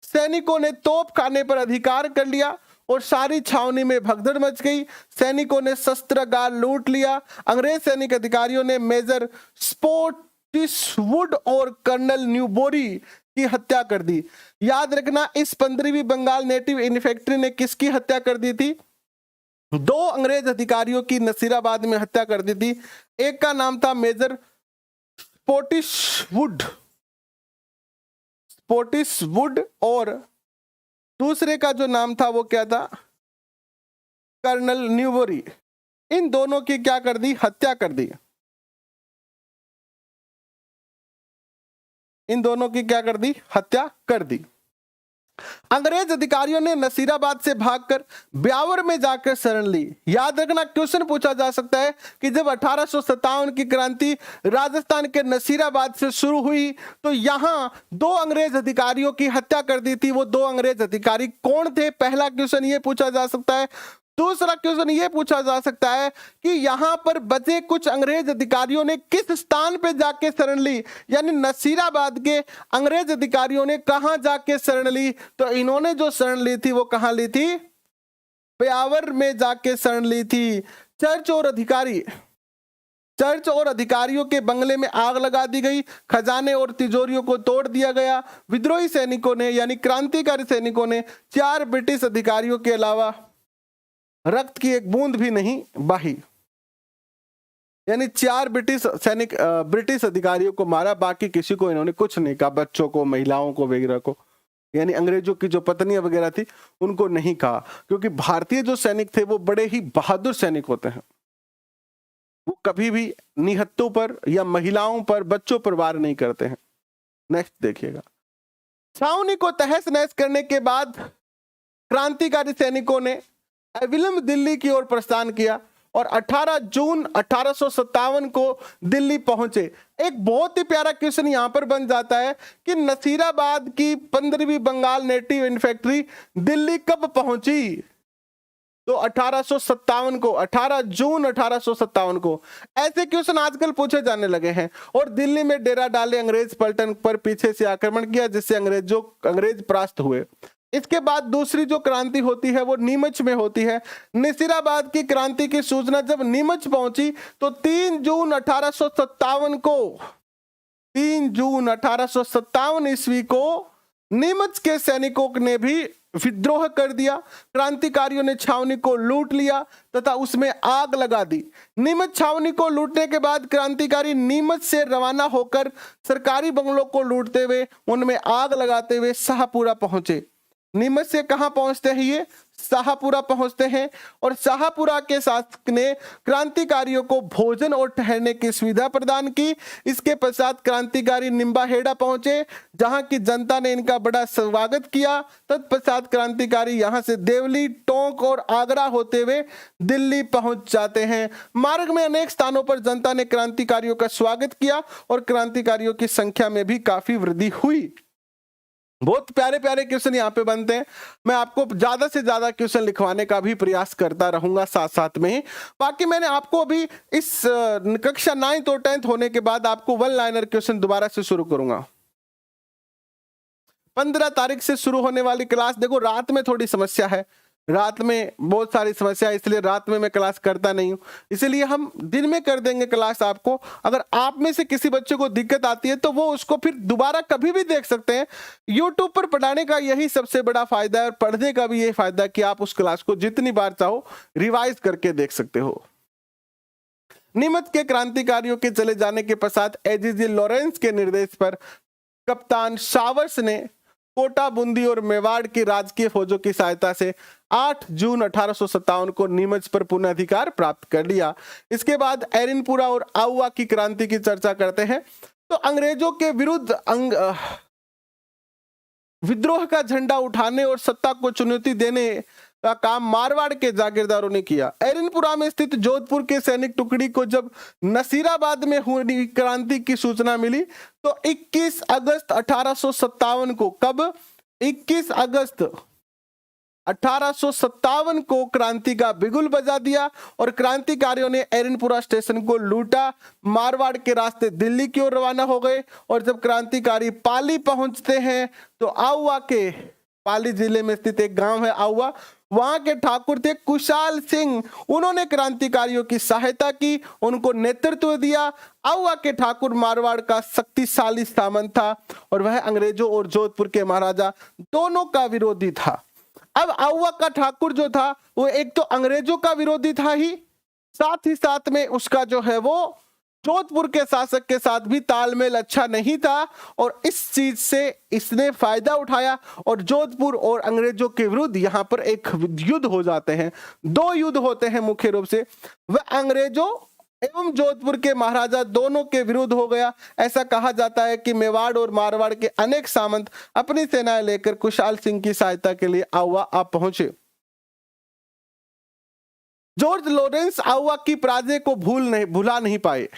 सैनिकों ने तोप खाने पर अधिकार कर लिया और सारी छावनी में भगदड़ मच गई। सैनिकों ने शस्त्रागार लूट लिया। अंग्रेज सैनिक अधिकारियों ने मेजर स्पोर्टिसवुड और कर्नल न्यूबोरी की हत्या कर दी। याद रखना, इस 15वीं बंगाल नेटिव इन्फेंट्री ने किसकी हत्या कर दी थी? 2 अंग्रेज अधिकारियों की नसीराबाद में हत्या कर दी थी। एक का नाम था मेजर स्पोर्टिसवुड और दूसरे का जो नाम था वो क्या था? कर्नल न्यूबोरी। इन दोनों की क्या कर दी? हत्या कर दी। इन दोनों की क्या कर दी? हत्या कर दी। अंग्रेज अधिकारियों ने नसीराबाद से भागकर ब्यावर में जाकर शरण ली। याद रखना, क्वेश्चन पूछा जा सकता है कि जब 1857 की क्रांति राजस्थान के नसीराबाद से शुरू हुई तो यहां 2 अंग्रेज अधिकारियों की हत्या कर दी थी। वो 2 अंग्रेज अधिकारी कौन थे? पहला क्वेश्चन ये पूछा जा सकता है। दूसरा क्वेश्चन ये पूछा जा सकता है कि यहां पर बचे कुछ अंग्रेज अधिकारियों ने किस स्थान पे जाके शरण ली, यानी नसीराबाद के अंग्रेज अधिकारियों ने कहां जाके शरण ली? तो इन्होंने जो शरण ली थी वो कहां ली थी? ब्यावर में जाके शरण ली थी। चर्च और अधिकारियों के बंगले में आग लगा दी गई। खजाने और तिजोरियों को तोड़ दिया गया। विद्रोही सैनिकों ने यानी क्रांतिकारी सैनिकों ने 4 ब्रिटिश अधिकारियों के अलावा रक्त की एक बूंद भी नहीं बही। यानी 4 ब्रिटिश अधिकारियों को मारा, बाकी किसी को इन्होंने कुछ नहीं कहा। बच्चों को, महिलाओं को वगैरह को, यानी अंग्रेजों की जो पत्नियां वगैरह थी उनको नहीं कहा, क्योंकि भारतीय जो सैनिक थे वो बड़े ही बहादुर सैनिक होते हैं। वो कभी भी निहत्तों पर या महिलाओं पर, बच्चों पर वार नहीं करते हैं। नेक्स्ट देखिएगा। छावनी को तहस नहस करने के बाद क्रांतिकारी सैनिकों ने अविलंब दिल्ली की ओर प्रस्थान किया और 18 जून 1857 को दिल्ली पहुंचे। एक बहुत ही प्यारा क्वेश्चन यहां पर बन जाता है कि नसीराबाद की 15वीं बंगाल नेटिव इन्फेंट्री दिल्ली कब पहुंची? तो 1857 को, 18 जून 1857 को। ऐसे क्वेश्चन आजकल पूछे जाने लगे हैं। और दिल्ली में डेरा डाले अंग्रेज पलटन पर पीछे से आक्रमण किया, जिससे अंग्रेज परास्त हुए। इसके बाद दूसरी जो क्रांति होती है वो नीमच में होती है। नसीराबाद की क्रांति की सूचना जब नीमच पहुंची तो 3 जून 1857 ईस्वी को नीमच के सैनिकों ने भी विद्रोह कर दिया। क्रांतिकारियों ने छावनी को लूट लिया तथा उसमें आग लगा दी। नीमच छावनी को लूटने के बाद क्रांतिकारी नीमच से रवाना होकर सरकारी बंगलों को लूटते हुए, उनमें आग लगाते हुए शाहपुरा पहुंचे। नीमच से कहां पहुंचते हैं? ये शाहपुरा पहुंचते हैं। और शाहपुरा के शासक ने क्रांतिकारियों को भोजन और ठहरने की सुविधा प्रदान की। इसके पश्चात क्रांतिकारी निम्बाहेड़ा पहुंचे, जहां की जनता ने इनका बड़ा स्वागत किया। तत्पश्चात क्रांतिकारी यहां से देवली, टोंक और आगरा होते हुए दिल्ली पहुंच जाते हैं। मार्ग में अनेक स्थानों पर जनता ने क्रांतिकारियों का स्वागत किया और क्रांतिकारियों की संख्या में भी काफी वृद्धि हुई। बहुत प्यारे प्यारे क्वेश्चन यहाँ पे बनते हैं। मैं आपको ज्यादा से ज्यादा क्वेश्चन लिखवाने का भी प्रयास करता रहूंगा साथ साथ में ही। बाकी मैंने आपको अभी इस कक्षा 9th और 10th होने के बाद आपको 1 लाइनर क्वेश्चन दोबारा से शुरू करूंगा। 15 तारीख से शुरू होने वाली क्लास, देखो रात में थोड़ी समस्या है, रात में बहुत सारी समस्या है, इसलिए रात में मैं क्लास करता नहीं हूं। इसलिए हम दिन में कर देंगे क्लास आपको। अगर आप में से किसी बच्चे को दिक्कत आती है तो वो उसको फिर दोबारा कभी भी देख सकते हैं। यूट्यूब पर पढ़ाने का यही सबसे बड़ा फायदा है और पढ़ने का भी यही फायदा है कि आप उस क्लास को जितनी बार चाहो रिवाइज करके देख सकते हो। नीमच के क्रांतिकारियों के चले जाने के पश्चात एजीजी लॉरेंस के निर्देश पर कप्तान सावर्स ने कोटा, बूंदी और मेवाड़ की राजकीय फौजों की सहायता से 8 जून 1857 को नीमच पर पुनः अधिकार प्राप्त कर लिया। इसके बाद एरिनपुरा और आउवा की क्रांति की चर्चा करते हैं। तो अंग्रेजों के विरुद्ध विद्रोह का झंडा उठाने और सत्ता को चुनौती देने का काम मारवाड़ के जागीरदारों ने किया। एरिनपुरा में स्थित जोधपुर के सैनिक टुकड़ी को जब नसीराबाद में हुई क्रांति की सूचना मिली तो 21 अगस्त 1857 को, कब? 21 अगस्त 1857 को क्रांति का बिगुल बजा दिया और क्रांतिकारियों ने एरनपुरा स्टेशन को लूटा, मारवाड़ के रास्ते दिल्ली की ओर रवाना हो गए। और जब क्रांतिकारी पाली पहुंचते हैं तो आउवा के, पाली जिले में स्थित एक गांव है आउवा, वहां के ठाकुर थे कुशाल सिंह, उन्होंने क्रांतिकारियों की सहायता की, उनको नेतृत्व दिया। आउवा के ठाकुर मारवाड़ का शक्तिशाली सामंत था और वह अंग्रेजों और जोधपुर के महाराजा दोनों का विरोधी था। अब आउवा का ठाकुर जो था वो एक तो अंग्रेजों का विरोधी था ही साथ में उसका जो है वो जोधपुर के शासक के साथ भी तालमेल अच्छा नहीं था और इस चीज से इसने फायदा उठाया और जोधपुर और अंग्रेजों के विरुद्ध यहाँ पर एक युद्ध हो जाते हैं। दो युद्ध होते हैं मुख्य रूप से, वह अंग्रेजों एवं जोधपुर के महाराजा दोनों के विरुद्ध हो गया। ऐसा कहा जाता है कि मेवाड़ और मारवाड़ के अनेक सामंत अपनी सेनाएं लेकर कुशाल सिंह की सहायता के लिए आउवा आ पहुंचे। जॉर्ज लॉरेंस आउवा की पराजय को भुला नहीं पाए।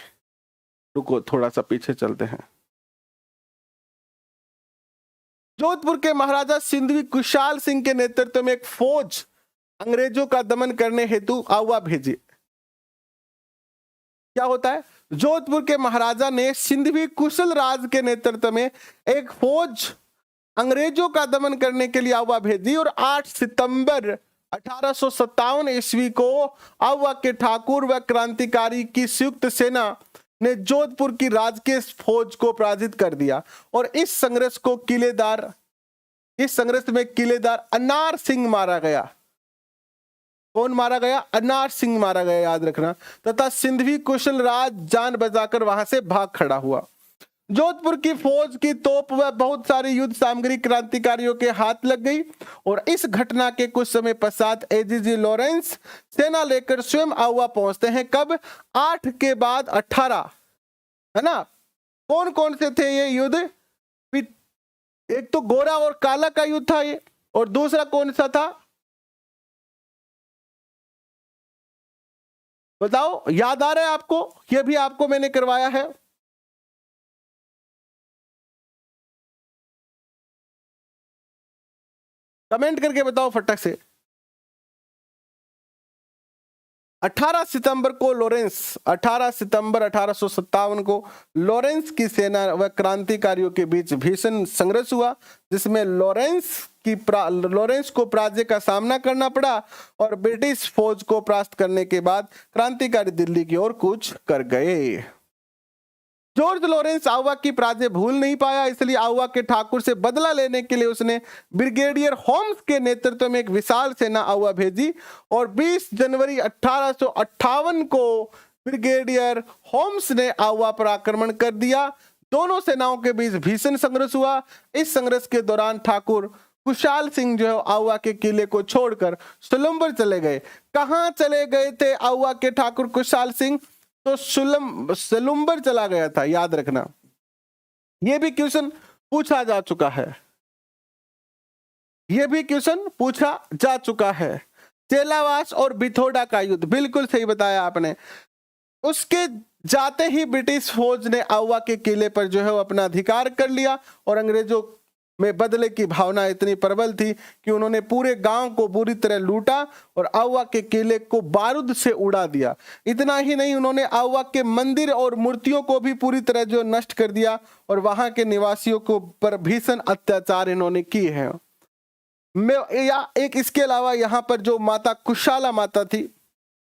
रुको थोड़ा सा पीछे चलते हैं। जोधपुर के महाराजा सिंधवी कुशाल सिंह के नेतृत्व में एक फौज अंग्रेजों का दमन करने हेतु आउवा भेजी। क्या होता है, जोधपुर के महाराजा ने सिंधवी कुशल राज के नेतृत्व में एक फौज अंग्रेजों का दमन करने के लिए आउवा भेजी और 8 सितंबर 1857 ईस्वी को आउवा के ठाकुर व क्रांतिकारी की संयुक्त सेना ने जोधपुर की राजकीय फौज को पराजित कर दिया और इस संघर्ष में किलेदार अनार सिंह मारा गया। कौन मारा गया? अनार सिंह मारा गया, याद रखना। तथा सिंधवी कुशल राज जान बचाकर वहां से भाग खड़ा हुआ। जोधपुर की फौज की तोप व बहुत सारी युद्ध सामग्री क्रांतिकारियों के हाथ लग गई और इस घटना के कुछ समय पश्चात एजीजी लॉरेंस सेना लेकर स्वयं आउवा पहुंचते हैं। कब? 8 के बाद 18, है ना। कौन कौन से थे ये युद्ध? एक तो गोरा और काला का युद्ध था ये, और दूसरा कौन सा था बताओ, याद आ रहा है आपको? ये भी आपको मैंने करवाया है। कमेंट करके बताओ फटक से। 18 सितंबर 1857 को लॉरेंस की सेना व क्रांतिकारियों के बीच भीषण संघर्ष हुआ, जिसमें लॉरेंस को पराजय का सामना करना पड़ा और ब्रिटिश फौज को परास्त करने के बाद क्रांतिकारी दिल्ली की ओर कूच कर गए। जॉर्ज लॉरेंस आउवा की पराजय भूल नहीं पाया, इसलिए आउवा के ठाकुर से बदला लेने के लिए उसने ब्रिगेडियर होम्स के नेतृत्व में एक विशाल सेना आउवा भेजी और 20 जनवरी 1858 को ब्रिगेडियर होम्स ने आउवा पर आक्रमण कर दिया। दोनों सेनाओं के बीच भीषण संघर्ष हुआ। इस संघर्ष के दौरान ठाकुर कुशाल सिंह जो है आउवा के किले को छोड़कर सुलंबर चले गए। कहां चले गए थे आउवा के ठाकुर कुशाल सिंह? तो सुलंबर चला गया था, याद रखना। यह भी क्वेश्चन पूछा जा चुका है। चेलावास और बिथोड़ा का युद्ध, बिल्कुल सही बताया आपने। उसके जाते ही ब्रिटिश फौज ने आउवा के किले पर जो है अपना अधिकार कर लिया और अंग्रेजों में बदले की भावना इतनी प्रबल थी कि उन्होंने पूरे गांव को बुरी तरह लूटा और आउवा के किले को बारूद से उड़ा दिया। इतना ही नहीं, उन्होंने आउवा के मंदिर और मूर्तियों को भी पूरी तरह जो नष्ट कर दिया और वहां के निवासियों को पर भीषण अत्याचार इन्होंने किए हैं। इसके अलावा यहाँ पर जो माता कुशाला माता थी,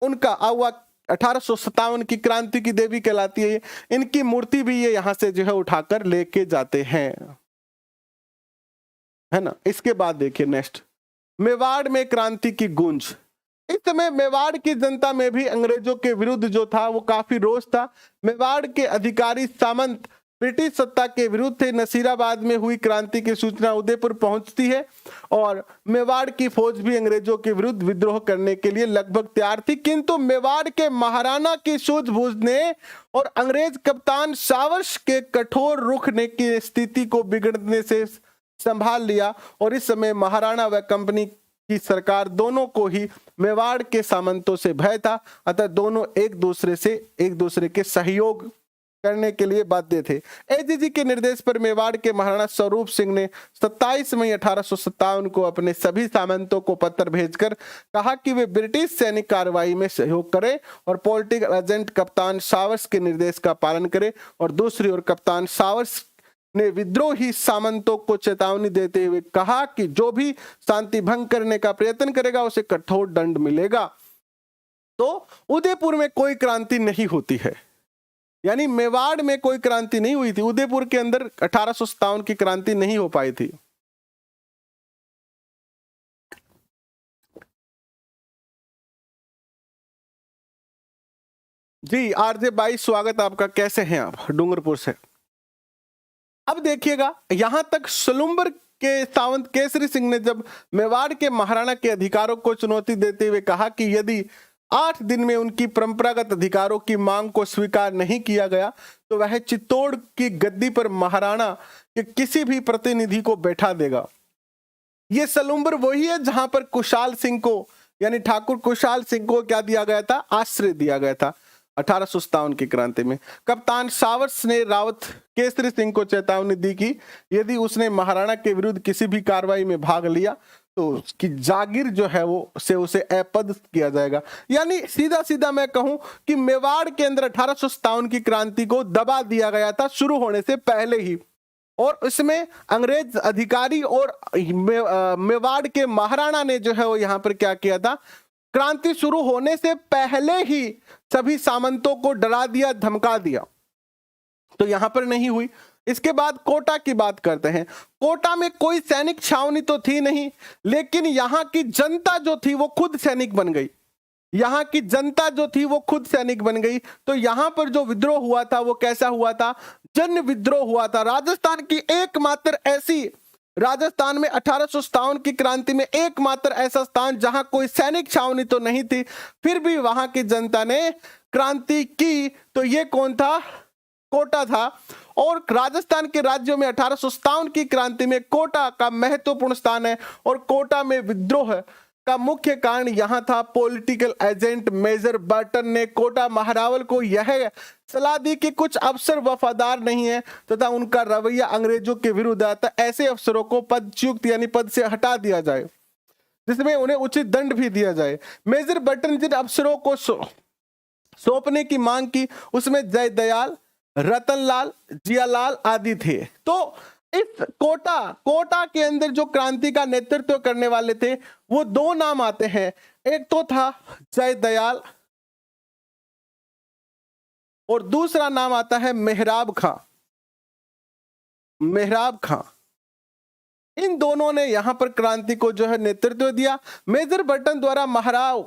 उनका आउवा 1857 की क्रांति की देवी कहलाती है, इनकी मूर्ति भी ये यहाँ से जो है उठाकर लेके जाते हैं, है ना। इसके बाद देखिए नेक्स्ट, मेवाड़ में क्रांति की गूंज। इस समय मेवाड़ की जनता में भी अंग्रेजों के विरुद्ध जो था वो काफी रोष था। मेवाड़ के अधिकारी सामंत ब्रिटिश सत्ता के विरुद्ध थे। नसीराबाद में हुई क्रांति की सूचना उदयपुर पहुंचती है और मेवाड़ की फौज भी अंग्रेजों के विरुद्ध विद्रोह करने के लिए लगभग तैयार थी, किंतु मेवाड़ के महाराणा की सूझबूझ ने और अंग्रेज कप्तान सावर्स के कठोर रुख ने की स्थिति को बिगड़ने से संभाल लिया और इस समय महाराणा व कंपनी की सरकार दोनों को ही मेवाड़ के सामंतों से भय था। अतः दोनों एक दूसरे के सहयोग करने के लिए बाध्य थे। एजीजी के निर्देश पर मेवाड़ के महाराणा स्वरूप सिंह ने 27 मई 1857 को अपने सभी सामंतों को पत्र भेजकर कहा कि वे ब्रिटिश सैनिक कार्रवाई में सहयोग करें और पॉलिटिकल एजेंट कप्तान सावर्स के निर्देश का पालन करें। और दूसरी ओर कप्तान सावर्स ने विद्रोही सामंतों को चेतावनी देते हुए कहा कि जो भी शांति भंग करने का प्रयत्न करेगा उसे कठोर दंड मिलेगा। तो उदयपुर में कोई क्रांति नहीं होती है, यानी मेवाड़ में कोई क्रांति नहीं हुई थी। उदयपुर के अंदर 1857 की क्रांति नहीं हो पाई थी। जी आरजे 22 स्वागत आपका, कैसे हैं आप? डूंगरपुर से। अब देखिएगा, यहां तक सुलुम्बर के सावंत केसरी सिंह ने जब मेवाड़ के महाराणा के अधिकारों को चुनौती देते हुए कहा कि यदि 8 दिन में उनकी परंपरागत अधिकारों की मांग को स्वीकार नहीं किया गया तो वह चित्तौड़ की गद्दी पर महाराणा के किसी भी प्रतिनिधि को बैठा देगा। यह सलुम्बर वही है जहां पर कुशाल सिंह को, यानी ठाकुर कुशाल सिंह को क्या दिया गया था? आश्रय दिया गया था 1857 की क्रांति में। कप्तान सावर्स ने रावत केसरी सिंह को चेतावनी दी कि यदि उसने महाराणा के विरुद्ध किसी भी कार्रवाई में भाग लिया तो उसकी जागीर जो है वो से उसे अपदस्थ किया जाएगा। यानी सीधा सीधा मैं कहूं कि मेवाड़ के अंदर 1857 की क्रांति को दबा दिया गया था शुरू होने से पहले ही, और इसमें अंग्रेज अधिकारी और मेवाड़ के महाराणा ने जो है वो यहाँ पर क्या किया था? क्रांति शुरू होने से पहले ही सभी सामंतों को डरा दिया, धमका दिया। तो यहां पर नहीं हुई। इसके बाद कोटा की बात करते हैं। कोटा में कोई सैनिक छावनी तो थी नहीं, लेकिन यहां की जनता जो थी वो खुद सैनिक बन गई। यहां की जनता जो थी वो खुद सैनिक बन गई। तो यहां पर जो विद्रोह हुआ था वो कैसा हुआ था? जन विद्रोह हुआ था। राजस्थान की एकमात्र ऐसी, राजस्थान में 1857 की क्रांति में एकमात्र ऐसा स्थान जहां कोई सैनिक छावनी तो नहीं थी, फिर भी वहां की जनता ने क्रांति की। तो ये कौन था? कोटा था। और राजस्थान के राज्यों में 1857 की क्रांति में कोटा का महत्वपूर्ण स्थान है। और कोटा में विद्रोह का मुख्य कारण यहां था, पॉलिटिकल एजेंट मेजर बर्टन ने कोटा महारावल को यह सलाह दी कि कुछ अफसर वफादार नहीं है तथा उनका रवैया अंग्रेजों के विरुद्ध आता, ऐसे अफसरों को पदच्युत यानी पद से हटा दिया जाए, जिसमें उन्हें उचित दंड भी दिया जाए। मेजर बर्टन जिन अफसरों को सौंपने की मांग की उसमें जयदयाल, रतनलाल, जियालाल आदि थे। तो इस कोटा के अंदर जो क्रांति का नेतृत्व करने वाले थे वो दो नाम आते हैं। एक तो था जयदयाल और दूसरा नाम आता है मेहराब खां। मेहराब खां, इन दोनों ने यहां पर क्रांति को जो है नेतृत्व दिया। मेजर बर्टन द्वारा महाराव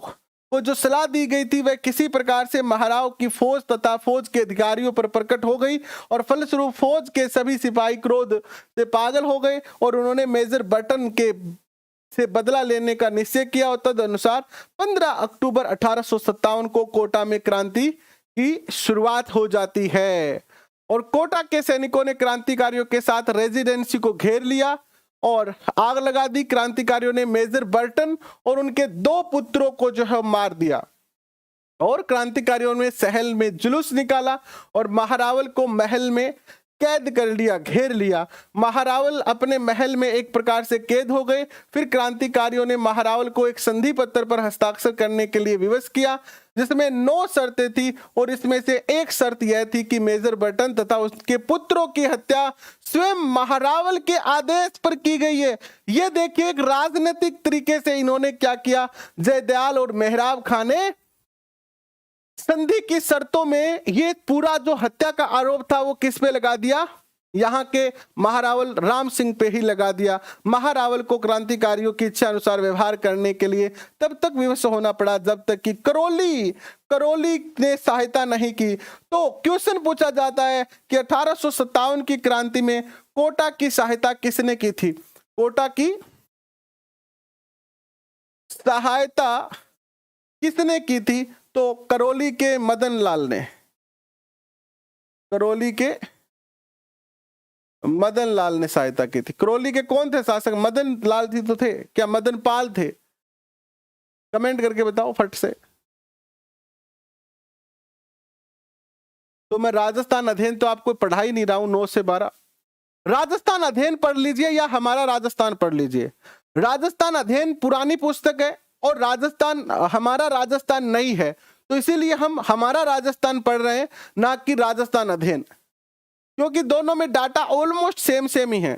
को जो सलाह दी गई थी वह किसी प्रकार से महाराव की फौज तथा फौज के अधिकारियों पर प्रकट हो गई और फलस्वरूप फौज के सभी सिपाही क्रोध से पागल हो गए और उन्होंने मेजर बर्टन के से बदला लेने का निश्चय किया और तदनुसार 15 अक्टूबर 1857 को कोटा में क्रांति की शुरुआत हो जाती है। और कोटा के सैनिकों ने क्रांतिकारियों के साथ रेजिडेंसी को घेर लिया और आग लगा दी। क्रांतिकारियों ने मेजर बर्टन और उनके 2 पुत्रों को जो है मार दिया और क्रांतिकारियों ने सहल में जुलूस निकाला और महारावल को महल में कैद कर लिया, घेर लिया। महारावल अपने महल में एक प्रकार से कैद हो गए। फिर क्रांतिकारियों ने महारावल को एक संधि पत्र पर हस्ताक्षर करने के लिए विवश किया जिसमें 9 शर्तें थी और इसमें से एक शर्त यह थी कि मेजर बर्टन तथा उसके पुत्रों की हत्या स्वयं महारावल के आदेश पर की गई है। यह देखिए, एक राजनीतिक तरीके से इन्होंने क्या किया, जयदयाल और मेहराब खां ने संधि की शर्तों में ये पूरा जो हत्या का आरोप था वो किस पे लगा दिया? यहाँ के महारावल राम सिंह पे ही लगा दिया। महारावल को क्रांतिकारियों की इच्छा अनुसार व्यवहार करने के लिए तब तक विवश होना पड़ा जब तक कि करोली ने सहायता नहीं की। तो क्वेश्चन पूछा जाता है कि 1857 की क्रांति में कोटा की सहायता किसने की थी? कोटा की सहायता किसने की थी? तो करौली के मदन लाल ने, करौली के मदन लाल ने सहायता की थी। करौली के कौन थे शासक? मदन लाल जी तो थे, क्या मदन पाल थे? कमेंट करके बताओ फट से। तो मैं राजस्थान अध्ययन तो आपको पढ़ा ही नहीं रहा हूं 9 से 12। राजस्थान अध्ययन पढ़ लीजिए या हमारा राजस्थान पढ़ लीजिए। राजस्थान अध्ययन पुरानी पुस्तक है और राजस्थान हमारा राजस्थान नहीं है, तो इसीलिए हम हमारा राजस्थान पढ़ रहे हैं, ना कि राजस्थान अध्ययन, क्योंकि दोनों में डाटा ऑलमोस्ट सेम ही है।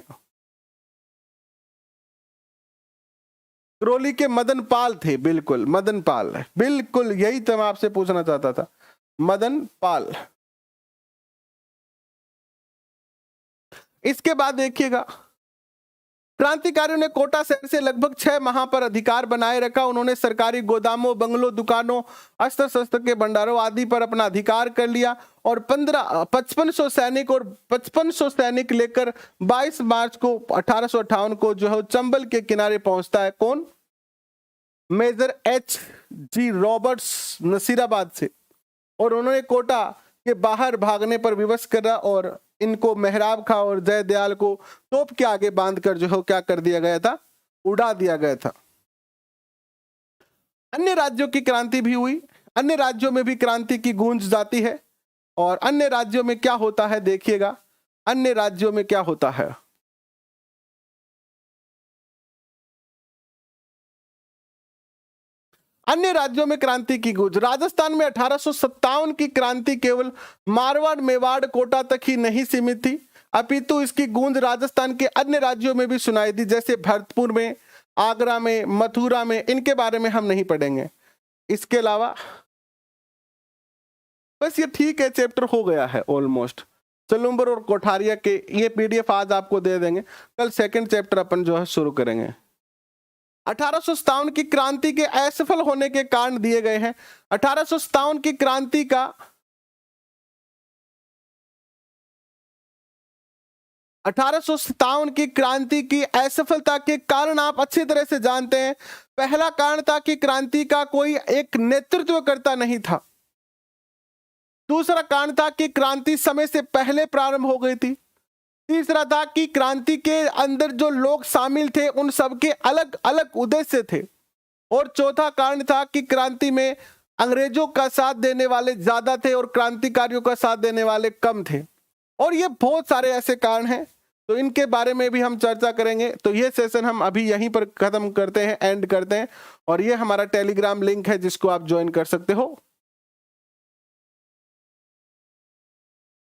करौली के मदन पाल थे, बिल्कुल मदन पाल, बिल्कुल यही तो मैं आपसे पूछना चाहता था, मदन पाल। इसके बाद देखिएगा, क्रांतिकारियों ने कोटा शहर से लगभग 6 माह पर अधिकार बनाए रखा। उन्होंने सरकारी गोदामों, बंगलों, दुकानों, अस्त्र शस्त्र के भंडारों आदि पर अपना अधिकार कर लिया और 5500 सैनिक और 5500 सैनिक लेकर 22 मार्च को 1858 को जो है चंबल के किनारे पहुंचता है। कौन? Major H.G. रॉबर्ट्स नसीराबाद से, और उन्होंने कोटा के बाहर भागने पर विवश करा और इनको मेहराब खा और जयदयाल को तोप के आगे बांधकर जो है क्या कर दिया गया था? उड़ा दिया गया था। अन्य राज्यों की क्रांति भी हुई, अन्य राज्यों में भी क्रांति की गूंज जाती है। और अन्य राज्यों में क्या होता है देखिएगा, अन्य राज्यों में क्या होता है। अन्य राज्यों में क्रांति की गूंज। राजस्थान में 1857 की क्रांति केवल मारवाड़, मेवाड़, कोटा तक ही नहीं सीमित थी, अपितु इसकी गूंज राजस्थान के अन्य राज्यों में भी सुनाई दी, जैसे भरतपुर में, आगरा में, मथुरा में। इनके बारे में हम नहीं पढ़ेंगे। इसके अलावा बस ये ठीक है, चैप्टर हो गया है ऑलमोस्ट। चलुम्बर और कोठारिया के ये पीडीएफ आज आपको दे देंगे, कल सेकंड चैप्टर अपन जो है शुरू करेंगे। 1857 की क्रांति के असफल होने के कारण दिए गए हैं। 1857 की क्रांति का 1857 की क्रांति की असफलता के कारण आप अच्छी तरह से जानते हैं। पहला कारण था कि क्रांति का कोई एक नेतृत्वकर्ता नहीं था। दूसरा कारण था कि क्रांति समय से पहले प्रारंभ हो गई थी। तीसरा था कि क्रांति के अंदर जो लोग शामिल थे उन सबके अलग अलग उद्देश्य थे। और चौथा कारण था कि क्रांति में अंग्रेजों का साथ देने वाले ज्यादा थे और क्रांतिकारियों का साथ देने वाले कम थे। और ये बहुत सारे ऐसे कारण हैं, तो इनके बारे में भी हम चर्चा करेंगे। तो ये सेशन हम अभी यहीं पर खत्म करते हैं, एंड करते हैं। और ये हमारा टेलीग्राम लिंक है जिसको आप ज्वाइन कर सकते हो।